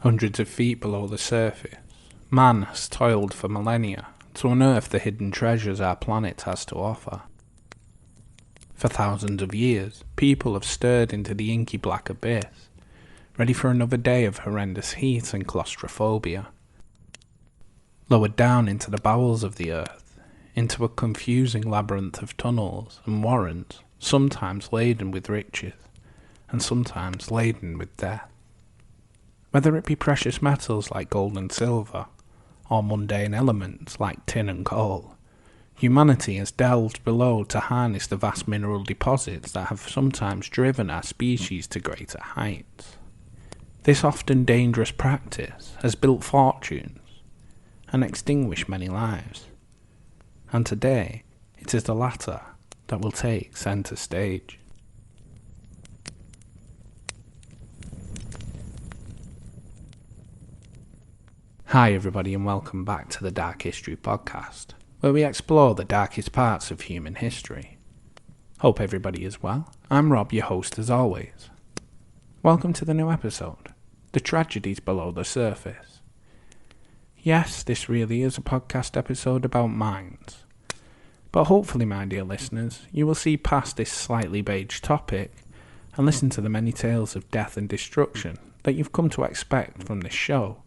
Hundreds of feet below the surface, man has toiled for millennia to unearth the hidden treasures our planet has to offer. For thousands of years, people have stirred into the inky black abyss, ready for another day of horrendous heat and claustrophobia. Lowered down into the bowels of the earth, into a confusing labyrinth of tunnels and warrens, sometimes laden with riches, and sometimes laden with death. Whether it be precious metals like gold and silver, or mundane elements like tin and coal, humanity has delved below to harness the vast mineral deposits that have sometimes driven our species to greater heights. This often dangerous practice has built fortunes and extinguished many lives, and today it is the latter that will take centre stage. Hi everybody and welcome back to the Dark History Podcast, where we explore the darkest parts of human history. Hope everybody is well. I'm Rob, your host as always. Welcome to the new episode, the Tragedies Below The Surface. Yes, this really is a podcast episode about minds, but hopefully, my dear listeners, you will see past this slightly beige topic and listen to the many tales of death and destruction that you've come to expect from this show,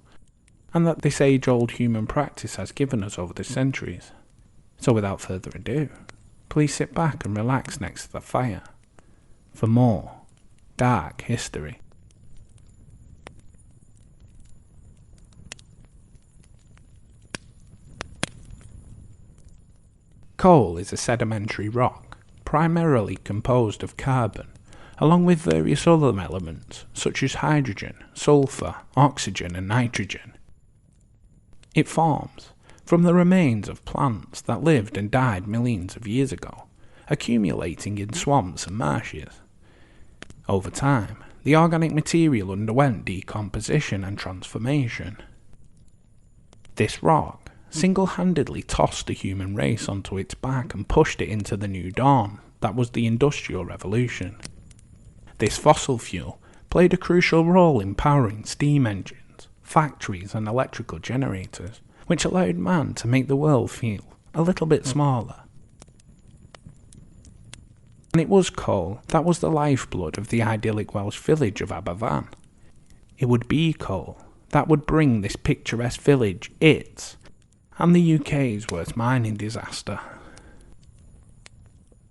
and that this age-old human practice has given us over the centuries. So without further ado, please sit back and relax next to the fire for more dark history. Coal is a sedimentary rock, primarily composed of carbon, along with various other elements such as hydrogen, sulfur, oxygen and nitrogen. It forms from the remains of plants that lived and died millions of years ago, accumulating in swamps and marshes. Over time, the organic material underwent decomposition and transformation. This rock single-handedly tossed the human race onto its back and pushed it into the new dawn that was the Industrial Revolution. This fossil fuel played a crucial role in powering steam engines, factories and electrical generators, which allowed man to make the world feel a little bit smaller. And it was coal that was the lifeblood of the idyllic Welsh village of Aberfan. It would be coal that would bring this picturesque village its and the UK's worst mining disaster.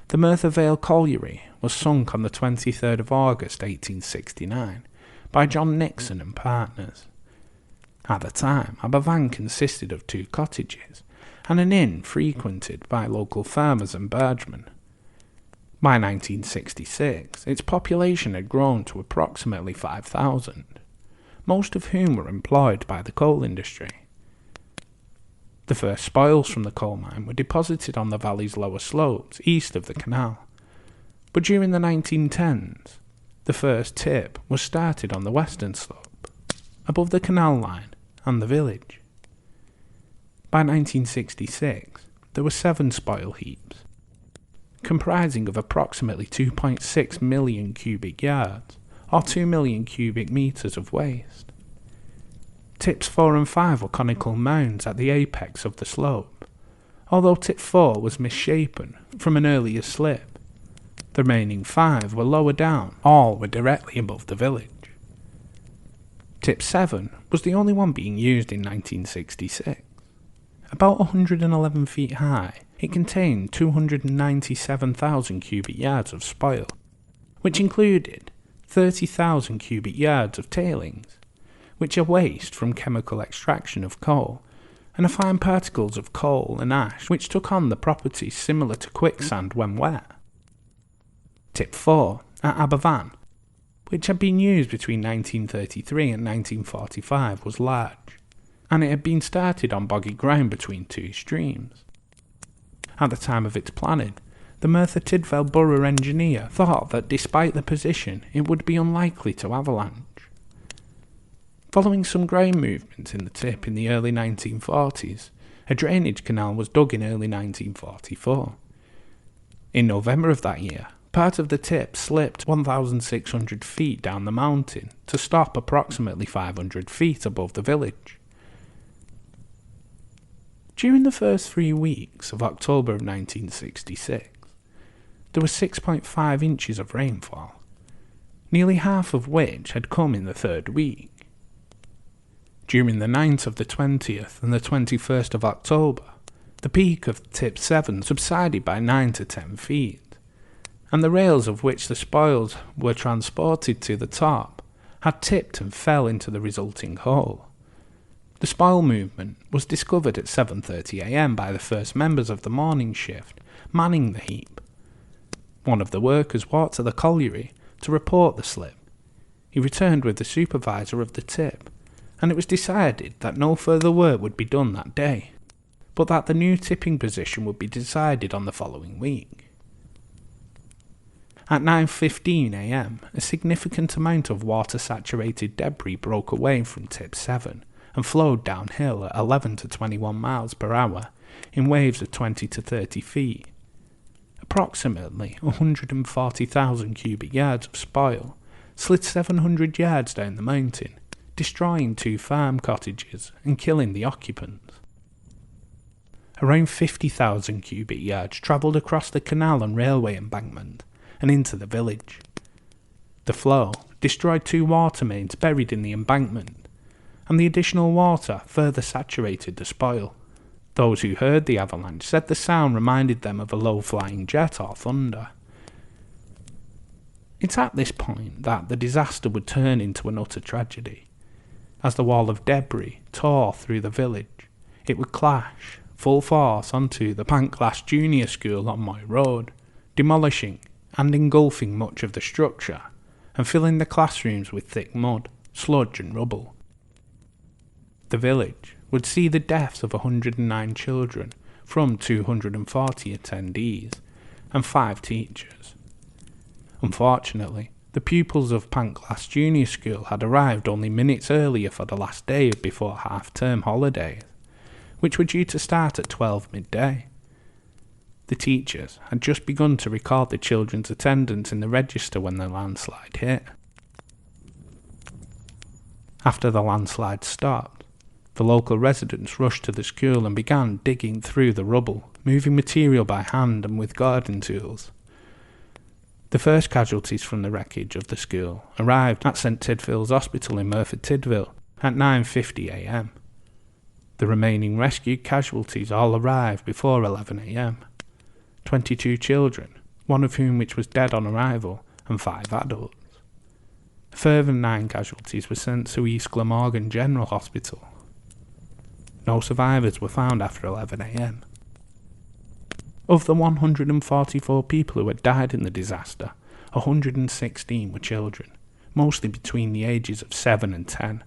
The Merthyr Vale Colliery was sunk on the 23rd of August 1869 by John Nixon and partners. At the time, Aberfan consisted of 2 cottages and an inn frequented by local farmers and bargemen. By 1966, its population had grown to approximately 5,000, most of whom were employed by the coal industry. The first spoils from the coal mine were deposited on the valley's lower slopes east of the canal, but during the 1910s, the first tip was started on the western slope, above the canal line and the village. By 1966, there were 7 spoil heaps, comprising of approximately 2.6 million cubic yards, or 2 million cubic metres of waste. Tips 4 and 5 were conical mounds at the apex of the slope, although tip 4 was misshapen from an earlier slip. The remaining 5 were lower down, all were directly above the village. Tip 7 was the only one being used in 1966. About 111 feet high, it contained 297,000 cubic yards of spoil, which included 30,000 cubic yards of tailings, which are waste from chemical extraction of coal, and the fine particles of coal and ash which took on the properties similar to quicksand when wet. Tip 4 at Aberfan, which had been used between 1933 and 1945, was large, and it had been started on boggy ground between 2 streams. At the time of its planning, the Merthyr Tydfil borough engineer thought that despite the position, it would be unlikely to avalanche. Following some ground movement in the tip in the early 1940s, a drainage canal was dug in early 1944. In November of that year, Part of the tip slipped 1,600 feet down the mountain to stop approximately 500 feet above the village. During the first 3 weeks of October of 1966, there was 6.5 inches of rainfall, nearly half of which had come in the third week. During the night of the 20th and the 21st of October, the peak of tip 7 subsided by 9 to 10 feet, and the rails of which the spoils were transported to the top had tipped and fell into the resulting hole. The spoil movement was discovered at 7:30 a.m. by the first members of the morning shift manning the heap. One of the workers walked to the colliery to report the slip. He returned with the supervisor of the tip, and it was decided that no further work would be done that day, but that the new tipping position would be decided on the following week. At 9:15 a.m., a significant amount of water-saturated debris broke away from tip 7 and flowed downhill at 11 to 21 miles per hour in waves of 20 to 30 feet. Approximately 140,000 cubic yards of spoil slid 700 yards down the mountain, destroying 2 farm cottages and killing the occupants. Around 50,000 cubic yards travelled across the canal and railway embankment and into the village. The flow destroyed 2 water mains buried in the embankment, and the additional water further saturated the spoil. Those who heard the avalanche said the sound reminded them of a low-flying jet or thunder. It's at this point that the disaster would turn into an utter tragedy. As the wall of debris tore through the village, it would clash full force onto the Pancras Junior School on Moy Road, demolishing and engulfing much of the structure, and filling the classrooms with thick mud, sludge and rubble. The village would see the deaths of 109 children from 240 attendees and 5 teachers. Unfortunately, the pupils of Pancras Junior School had arrived only minutes earlier for the last day before half-term holidays, which were due to start at 12 midday. The teachers had just begun to record the children's attendance in the register when the landslide hit. After the landslide stopped, the local residents rushed to the school and began digging through the rubble, moving material by hand and with garden tools. The first casualties from the wreckage of the school arrived at St Tidfield's Hospital in Merthyr Tydfil at 9:50 a.m. The remaining rescued casualties all arrived before 11 a.m. 22 children, one of whom which was dead on arrival, and 5 adults. A further 9 casualties were sent to East Glamorgan General Hospital. No survivors were found after 11 a.m. Of the 144 people who had died in the disaster, 116 were children, mostly between the ages of 7 and 10.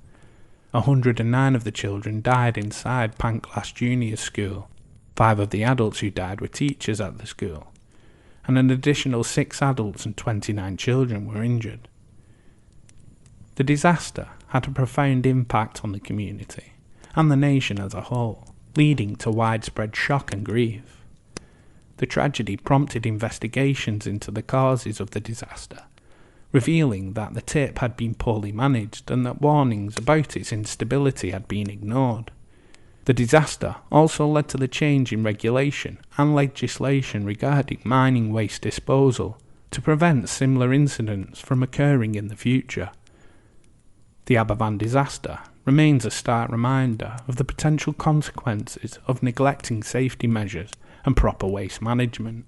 109 of the children died inside Pancras Junior School. 5 of the adults who died were teachers at the school, and an additional 6 adults and 29 children were injured. The disaster had a profound impact on the community and the nation as a whole, leading to widespread shock and grief. The tragedy prompted investigations into the causes of the disaster, revealing that the tip had been poorly managed and that warnings about its instability had been ignored. The disaster also led to the change in regulation and legislation regarding mining waste disposal to prevent similar incidents from occurring in the future. The Aberfan disaster remains a stark reminder of the potential consequences of neglecting safety measures and proper waste management.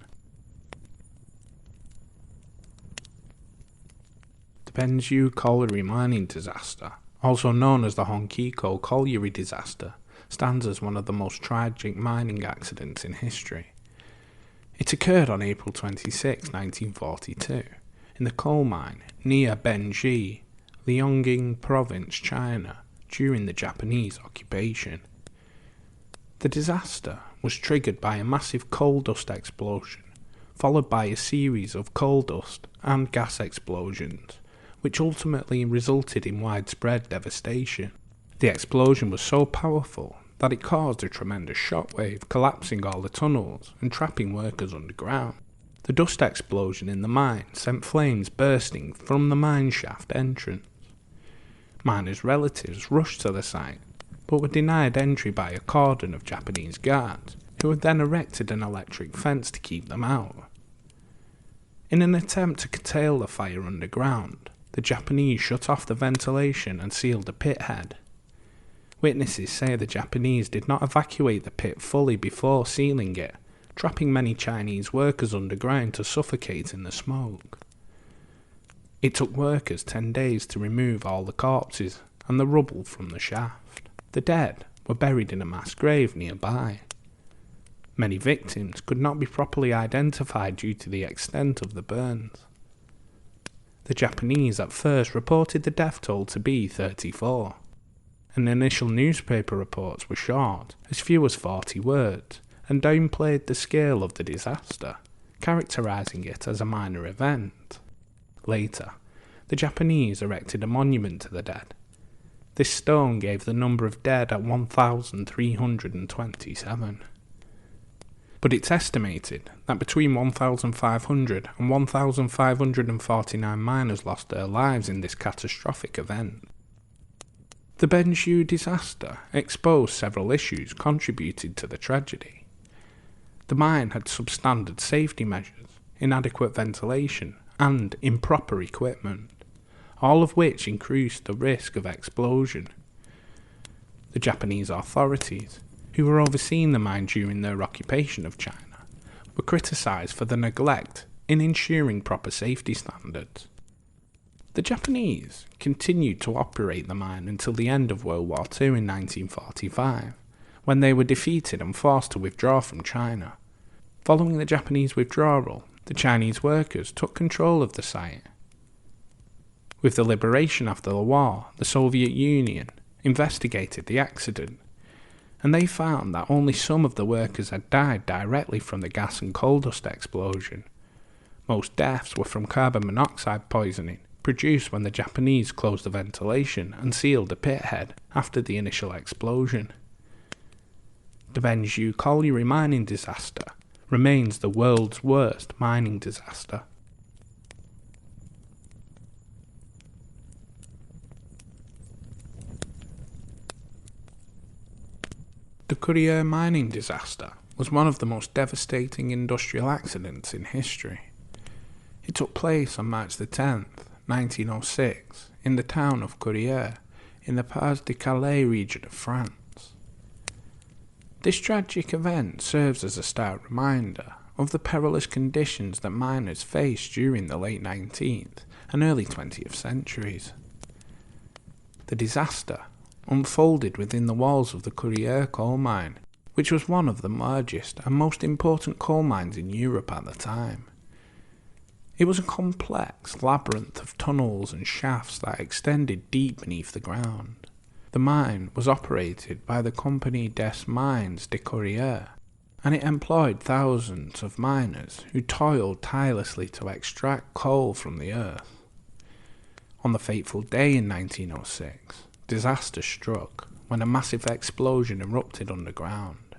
The Benju Colliery mining disaster, also known as the Honkiko Colliery disaster, stands as one of the most tragic mining accidents in history. It occurred on April 26, 1942, in the coal mine near Benji, Liaoning Province, China, during the Japanese occupation. The disaster was triggered by a massive coal dust explosion, followed by a series of coal dust and gas explosions, which ultimately resulted in widespread devastation. The explosion was so powerful that it caused a tremendous shockwave, collapsing all the tunnels and trapping workers underground. The dust explosion in the mine sent flames bursting from the mine shaft entrance. Miners' relatives rushed to the site, but were denied entry by a cordon of Japanese guards, who had then erected an electric fence to keep them out. In an attempt to curtail the fire underground, the Japanese shut off the ventilation and sealed the pit head. Witnesses say the Japanese did not evacuate the pit fully before sealing it, trapping many Chinese workers underground to suffocate in the smoke. It took workers 10 days to remove all the corpses and the rubble from the shaft. The dead were buried in a mass grave nearby. Many victims could not be properly identified due to the extent of the burns. The Japanese at first reported the death toll to be 34, and initial newspaper reports were short, as few as 40 words, and downplayed the scale of the disaster, characterizing it as a minor event. Later, the Japanese erected a monument to the dead. This stone gave the number of dead at 1,327. But it's estimated that between 1,500 and 1,549 miners lost their lives in this catastrophic event. The beige disaster exposed several issues contributed to the tragedy. The mine had substandard safety measures, inadequate ventilation, and improper equipment, all of which increased the risk of explosion. The Japanese authorities, who were overseeing the mine during their occupation of China, were criticised for the neglect in ensuring proper safety standards. The Japanese continued to operate the mine until the end of World War II in 1945, when they were defeated and forced to withdraw from China. Following the Japanese withdrawal, the Chinese workers took control of the site. With the liberation after the war, the Soviet Union investigated the accident, and they found that only some of the workers had died directly from the gas and coal dust explosion. Most deaths were from carbon monoxide poisoning, produced when the Japanese closed the ventilation and sealed the pit head after the initial explosion. The beige colliery mining disaster remains the world's worst mining disaster. The Korea mining disaster was one of the most devastating industrial accidents in history. It took place on March the 10th, 1906, in the town of Korea, in the Pas-de-Calais region of France. This tragic event serves as a stark reminder of the perilous conditions that miners faced during the late 19th and early 20th centuries. The disaster unfolded within the walls of the Korea coal mine, which was one of the largest and most important coal mines in Europe at the time. It was a complex labyrinth of tunnels and shafts that extended deep beneath the ground. The mine was operated by the Compagnie des Mines de Korea, and it employed thousands of miners who toiled tirelessly to extract coal from the earth. On the fateful day in 1906, disaster struck when a massive explosion erupted underground.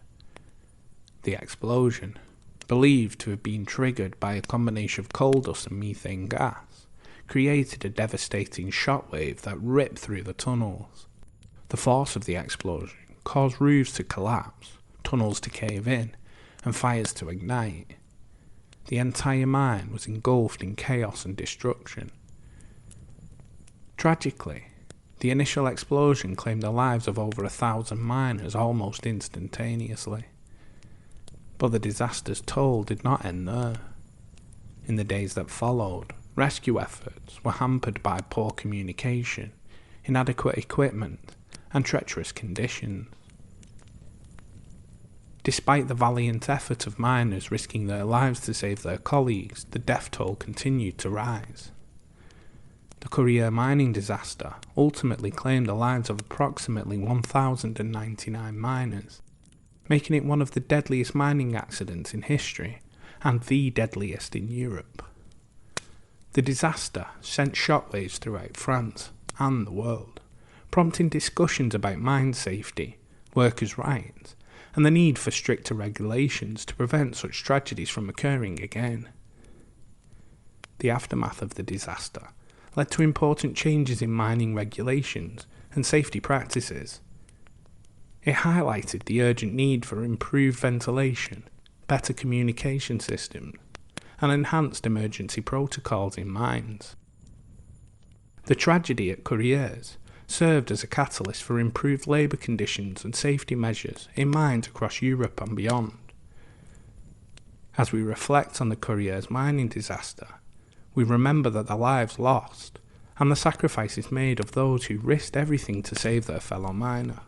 The explosion, believed to have been triggered by a combination of coal dust and methane gas, created a devastating shockwave that ripped through the tunnels. The force of the explosion caused roofs to collapse, tunnels to cave in, and fires to ignite. The entire mine was engulfed in chaos and destruction. Tragically, the initial explosion claimed the lives of over 1,000 miners almost instantaneously. But the disaster's toll did not end there. In the days that followed, rescue efforts were hampered by poor communication, inadequate equipment, and treacherous conditions. Despite the valiant effort of miners risking their lives to save their colleagues, the death toll continued to rise. The Korea mining disaster ultimately claimed the lives of approximately 1,099 miners, making it one of the deadliest mining accidents in history and the deadliest in Europe. The disaster sent shockwaves throughout France and the world, prompting discussions about mine safety, workers' rights, and the need for stricter regulations to prevent such tragedies from occurring again. the aftermath of the disaster led to important changes in mining regulations and safety practices. It highlighted the urgent need for improved ventilation, better communication systems, and enhanced emergency protocols in mines. The tragedy at Courrières served as a catalyst for improved labour conditions and safety measures in mines across Europe and beyond. As we reflect on the Courrières mining disaster, we remember that the lives lost and the sacrifices made of those who risked everything to save their fellow miner.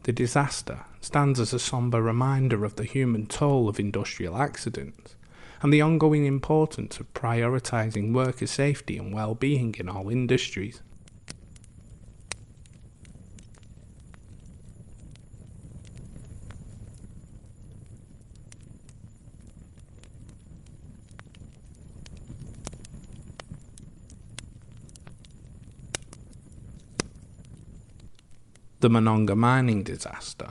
The disaster stands as a sombre reminder of the human toll of industrial accidents and the ongoing importance of prioritising worker safety and well-being in all industries. The Monongah mining disaster,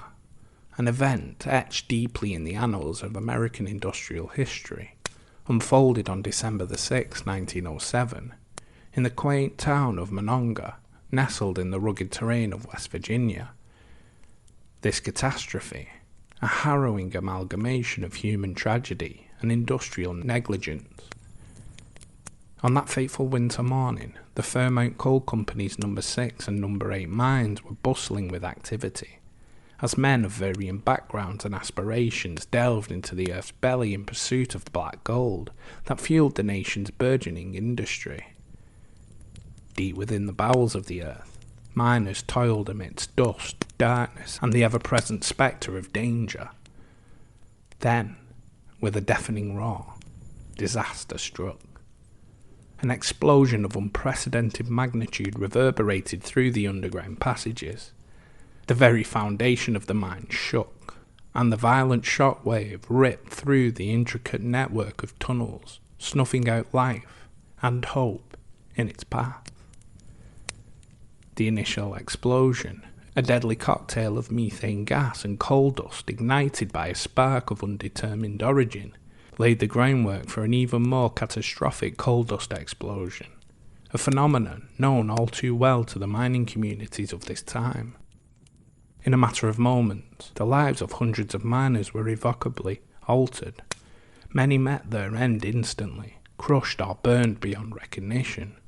an event etched deeply in the annals of American industrial history, unfolded on December 6, 1907, in the quaint town of Monongah, nestled in the rugged terrain of West Virginia. This catastrophe, a harrowing amalgamation of human tragedy and industrial negligence. On that fateful winter morning, the Fairmount Coal Company's No. 6 and No. 8 mines were bustling with activity, as men of varying backgrounds and aspirations delved into the earth's belly in pursuit of black gold that fueled the nation's burgeoning industry. Deep within the bowels of the earth, miners toiled amidst dust, darkness, and the ever-present spectre of danger. Then, with a deafening roar, disaster struck. An explosion of unprecedented magnitude reverberated through the underground passages. The very foundation of the mine shook, and the violent shock wave ripped through the intricate network of tunnels, snuffing out life and hope in its path. The initial explosion, a deadly cocktail of methane gas and coal dust ignited by a spark of undetermined origin, laid the groundwork for an even more catastrophic coal dust explosion, a phenomenon known all too well to the mining communities of this time. In a matter of moments, the lives of hundreds of miners were irrevocably altered. Many met their end instantly, crushed or burned beyond recognition.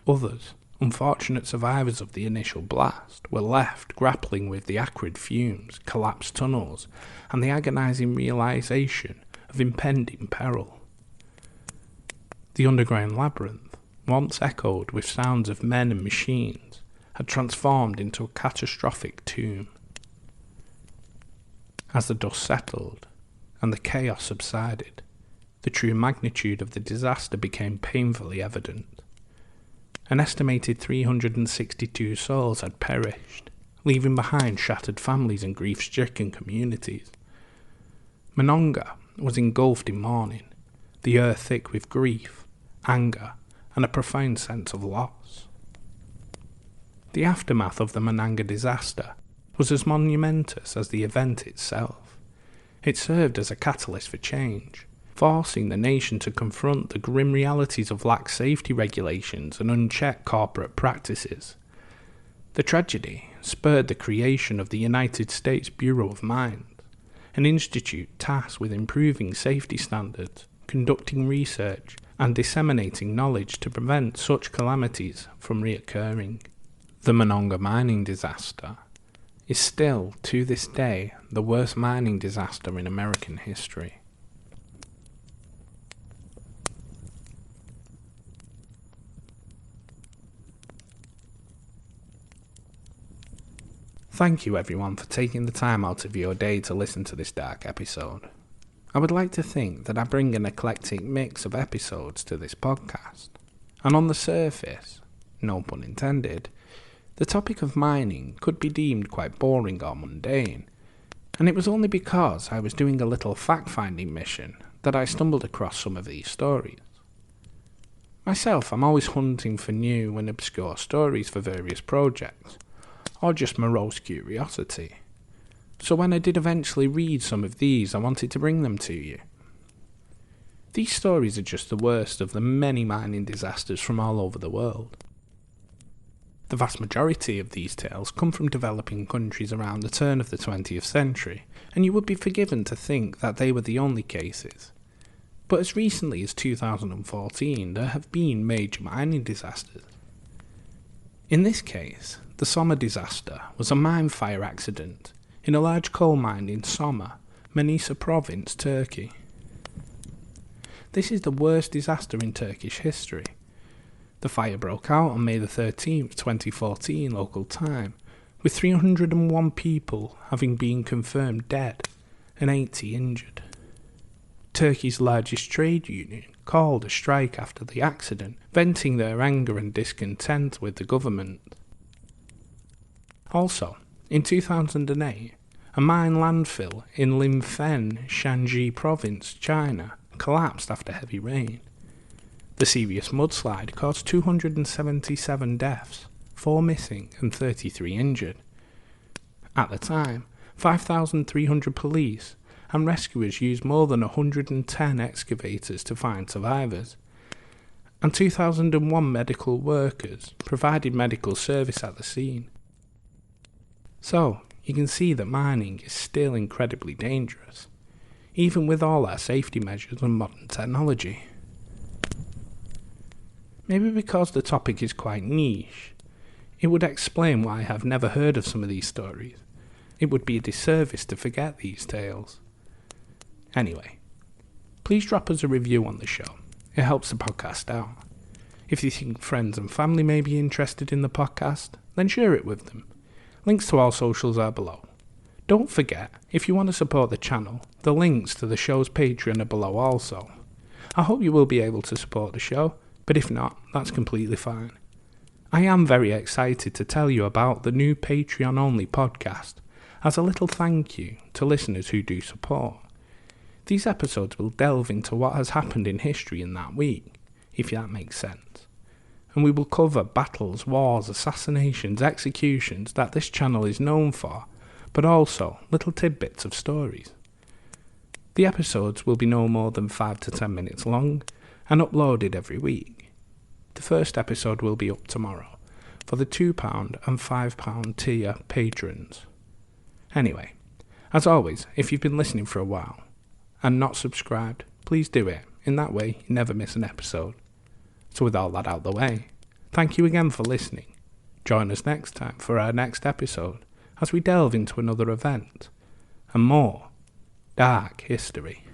Others, unfortunate survivors of the initial blast, were left grappling with the acrid fumes, collapsed tunnels, and the agonizing realization of impending peril. The underground labyrinth, once echoed with sounds of men and machines, had transformed into a catastrophic tomb. As the dust settled and the chaos subsided, the true magnitude of the disaster became painfully evident. An estimated 362 souls had perished, leaving behind shattered families and grief-stricken communities. Monongah was engulfed in mourning, the earth thick with grief, anger, and a profound sense of loss. The aftermath of the Monongah disaster was as monumentous as the event itself. It served as a catalyst for change, forcing the nation to confront the grim realities of lax safety regulations and unchecked corporate practices. The tragedy spurred the creation of the United States Bureau of Mines, an institute tasked with improving safety standards, conducting research, and disseminating knowledge to prevent such calamities from reoccurring. The Monongah mining disaster is still, to this day, the worst mining disaster in American history. Thank you everyone for taking the time out of your day to listen to this dark episode. I would like to think that I bring an eclectic mix of episodes to this podcast, and on the surface, no pun intended, the topic of mining could be deemed quite boring or mundane, and it was only because I was doing a little fact-finding mission that I stumbled across some of these stories. Myself, I'm always hunting for new and obscure stories for various projects, or just morose curiosity. So when I did eventually read some of these, I wanted to bring them to you. These stories are just the worst of the many mining disasters from all over the world. The vast majority of these tales come from developing countries around the turn of the 20th century, and you would be forgiven to think that they were the only cases. But as recently as 2014, there have been major mining disasters. In this case, the Soma disaster was a mine fire accident in a large coal mine in Soma, Manisa province, Turkey. This is the worst disaster in Turkish history. The fire broke out on May 13, 2014 local time, with 301 people having been confirmed dead and 80 injured. Turkey's largest trade union called a strike after the accident, venting their anger and discontent with the government. Also, in 2008, a mine landfill in Linfen, Shanxi province, China, collapsed after heavy rain. The serious mudslide caused 277 deaths, 4 missing and 33 injured. At the time, 5,300 police and rescuers used more than 110 excavators to find survivors, and 2,001 medical workers provided medical service at the scene. So, you can see that mining is still incredibly dangerous, even with all our safety measures and modern technology. Maybe because the topic is quite niche, it would explain why I have never heard of some of these stories. It would be a disservice to forget these tales. Anyway, please drop us a review on the show. It helps the podcast out. If you think friends and family may be interested in the podcast, then share it with them. Links to all socials are below. Don't forget, if you want to support the channel, the links to the show's Patreon are below also. I hope you will be able to support the show, but if not, that's completely fine. I am very excited to tell you about the new Patreon-only podcast, as a little thank you to listeners who do support. These episodes will delve into what has happened in history in that week, if that makes sense. And we will cover battles, wars, assassinations, executions that this channel is known for, but also little tidbits of stories. The episodes will be no more than 5 to 10 minutes long and uploaded every week. The first episode will be up tomorrow for the £2 and £5 tier patrons. Anyway, as always, if you've been listening for a while and not subscribed, please do it. In that way, you never miss an episode. So with all that out the way, thank you again for listening. Join us next time for our next episode as we delve into another event and more dark history.